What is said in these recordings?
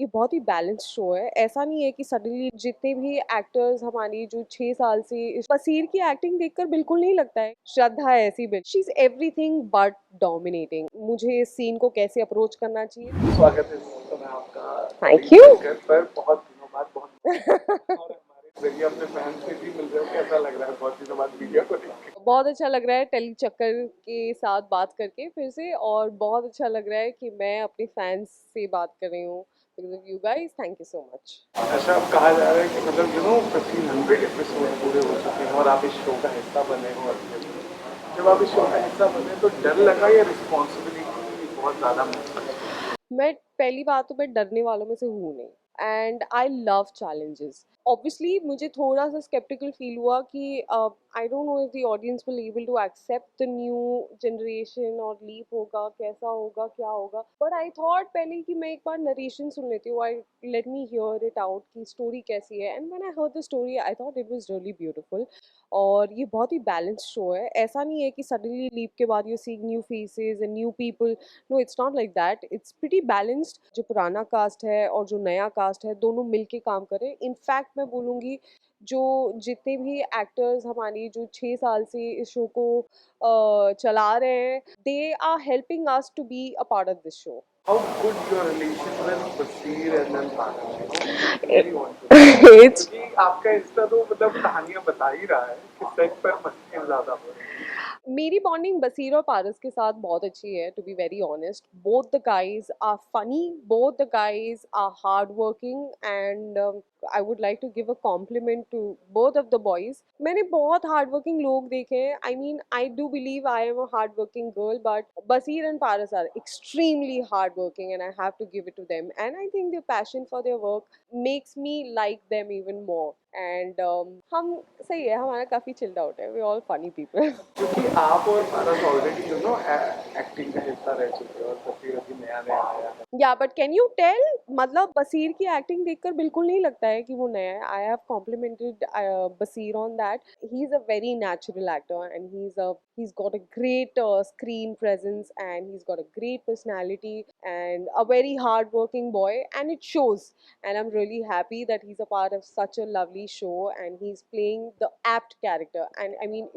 ये बहुत ही balanced show है। ऐसा नहीं है कि सडनली जितने भी एक्टर्स हमारी जो 6 साल से बसीर की एक्टिंग देखकर बिल्कुल नहीं लगता है। श्रद्धा ऐसी बिल्कुल she is everything but dominating. मुझे इस सीन को कैसे अप्रोच करना चाहिए। स्वागत है इस समय आपका थैंक यू। घर पर बहुत दिनों बाद बहुत और हमारे जरिए अपने फैंस से भी मिल रहे हो, कैसा लग रहा है बहुत दिनों बाद वीडियो को देख के? बहुत अच्छा लग रहा है टेली चक्कर के साथ बात करके फिर से, और बहुत अच्छा लग रहा है कि मैं अपने फैंस से बात कर रही हूँ। Because of you guys, thank you so much. अच्छा, अब कहा जा रहा है कि मतलब 1500 एपिसोड पूरे हो चुके हैं और आप इस शो का हिस्सा बने हो अभी अभी। जब आप इस शो का हिस्सा बने तो डर लगा या रिस्पॉन्सिबिलिटी बहुत ज़्यादा महसूस हुई? मैं पहली बात तो मैं डरने वालों में से हूँ नहीं, and I love challenges. Obviously मुझे थोड़ा सा स्केप्टिकल फील हुआ कि I don't know if the audience will able to accept the new generation और लीप होगा कैसा होगा क्या होगा, बट आई थॉट पहले कि मैं एक बार नरेशन सुन लेती हूँ। I let me here it out कि स्टोरी कैसी है, and when I heard the story I thought it was really beautiful. और ये बहुत ही बैलेंस्ड शो है। ऐसा नहीं है कि सडनली लीप के बाद you see new faces and new people. No, it's not like that. It's pretty balanced. जो पुराना कास्ट है और जो नया कास्ट है दोनों मिलके काम कर रहे हैं। इनफैक्ट मैं बोलूँगी जो जितने भी एक्टर्स हमारी जो 6 साल से इस शो को चला रहे हैं, they are helping us to be a part of this show. How good your relation with Basir and then Paras, really want to know. It's क्योंकि आपका इंस्टा तो मतलब कहानियां बता ही रहा है कि सेट पर मस्तियां ज्यादा हो रही हैं। मेरी बॉन्डिंग बसीर और पारस के साथ बहुत अच्छी है, to be very honest. Both the guys are funny, both the guys are hard working, and I would like to give a compliment to both of the boys. मैंने बहुत हार्ड वर्किंग लोग देखे हैं। I mean I do believe I am a hard working girl, but Baseer and Paras are extremely hard working, and I have to give it to them, and I think their passion for their work makes me like them even more. And हम सही है, हमारा काफ़ी chilled out है, we all funny people. क्योंकि आप और पारस already acting का हिस्सा रह चुके हो और बसीर अभी नया नया आया है। या बट कैन यू टेल, मतलब बसीर की एक्टिंग देखकर बिल्कुल नहीं लगता है कि वो नया है। I have complimented Baseer on that. He is a very natural actor, and he's got a great screen presence, and he's got a great personality, and a very hard working boy, and it shows. And I'm really happy that he's a part of such a lovely show, and he's playing the apt character, and I mean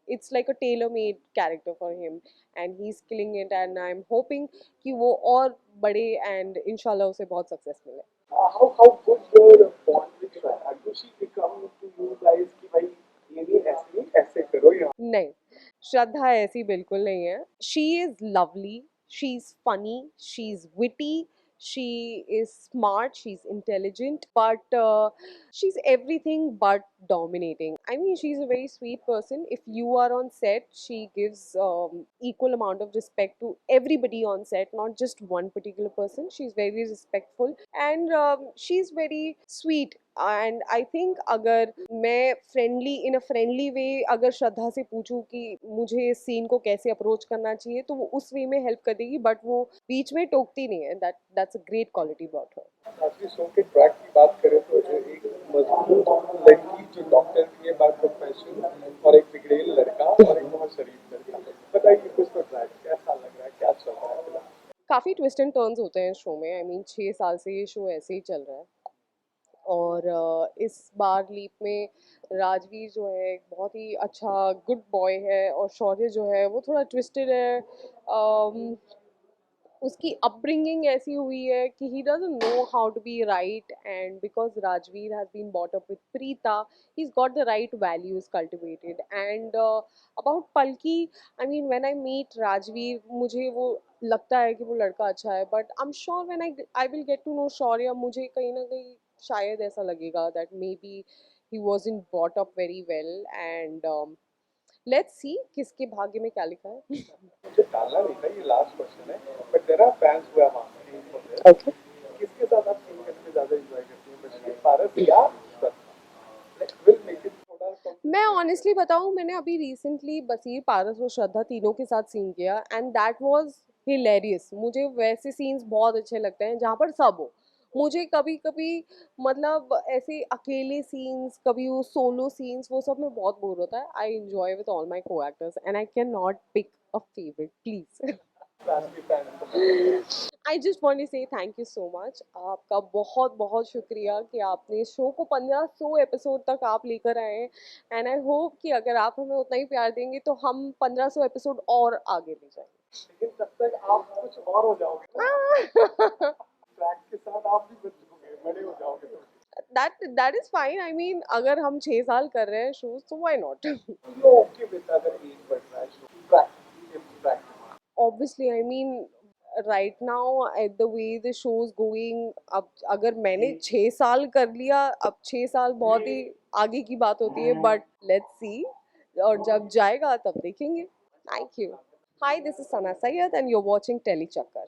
it's like a tailor made character for him, and he's killing it, and I'm hoping कि वो और बढ़े and इंशाल्लाह उसे बहुत success मिले। How good your bond with Shraddha? Do she become to you guys कि भाई ये नहीं ऐसे नहीं ऐसे करो या? नहीं, श्रद्धा ऐसी बिल्कुल नहीं है। She is lovely, she is funny, she is witty, she is smart, she's intelligent, but she's everything but dominating. I mean, she's a very sweet person. If you are on set, she gives equal amount of respect to everybody on set, not just one particular person. She's very respectful, and she's very sweet. And I think अगर मैं friendly in a friendly way अगर श्रद्धा से पूछूं कि मुझे इस scene को कैसे अप्रोच करना चाहिए, तो वो उस वे में हेल्प कर देगी, बट वो बीच में टोकती नहीं है। That's a great quality about her. आज के शो के ट्रैक की बात करें तो जो एक मजबूत लड़की जो डॉक्टर भी है बाय प्रोफेशन और एक बिगड़ेल लड़का और एक बहुत शरीफ लड़का, बताइए कुछ तो ट्रैक कैसा लग रहा है, क्या चल रहा है फिलहाल? काफ़ी ट्विस्ट एंड टर्न्स होते हैं शो में। आई मीन 6 साल से ये शो ऐसे ही चल रहा है, और इस बार लीप में राजवीर जो है एक बहुत ही अच्छा गुड बॉय है, और शौर्य जो है वो थोड़ा ट्विस्टेड है। उसकी अपब्रिंगिंग ऐसी हुई है कि he doesn't know how to be right, and because Rajveer has been brought up with Preeta, he is got the right values cultivated. And about Palki, I mean when I meet Rajveer मुझे वो लगता है कि वो लड़का अच्छा है, but I am sure when I will get to know Shaurya, मुझे कहीं ना कहीं शायद ऐसा लगेगा that maybe he wasn't brought up very well, and let's see किसके भाग्य में क्या लिखा है। मुझे डालना नहीं था, ये लास्ट क्वेश्चन है, but there are fans who are asking for this. Okay. किसके साथ आप सीन करके ज्यादा एंजॉय करती हैं, बशरीर पारस या श्रद्धा? लाइक विल मेक इट थोड़ा कम। मैं ऑनेस्टली बताऊं, मैंने अभी रिसेंटली बसीर, पारस और श्रद्धा तीनों के साथ सीन किया, एंड दैट वाज हिलेरियस। मुझे वैसे सीन्स बहुत अच्छे लगते हैं जहाँ पर सब हो। मुझे कभी कभी मतलब ऐसे अकेले सीन्स, कभी वो सोलो सीन्स, वो सब में बहुत बोर होता है। I enjoy with all my co-actors, and I can not pick a favourite please. Family fan. I just want to say thank you so much. आपका बहुत बहुत शुक्रिया कि आपने इस शो को 1500 एपिसोड तक आप लेकर आए हैं। एंड आई होप कि अगर आप हमें उतना ही प्यार देंगे तो हम 1500 एपिसोड और आगे ले जाएंगे। लेकिन तब तक आप कुछ और हो जाओगे ना, ट्रैक के साथ आप भी बच जाओगे, बड़े हो जाओगे तो। That is fine. I mean अगर हम 6 साल कर रहे हैं शोज तो why not. You okay with अगर एज बढ़ रहा है show track if track. Obviously, I mean, right now at the way the show is going, अब अगर मैंने 6 साल कर लिया, अब 6 साल बहुत ही आगे की बात होती है, but let's see, और जब जाएगा तब देखेंगे। Thank you. Hi, this is Sana Sayyed and you're watching Tele Chakkar.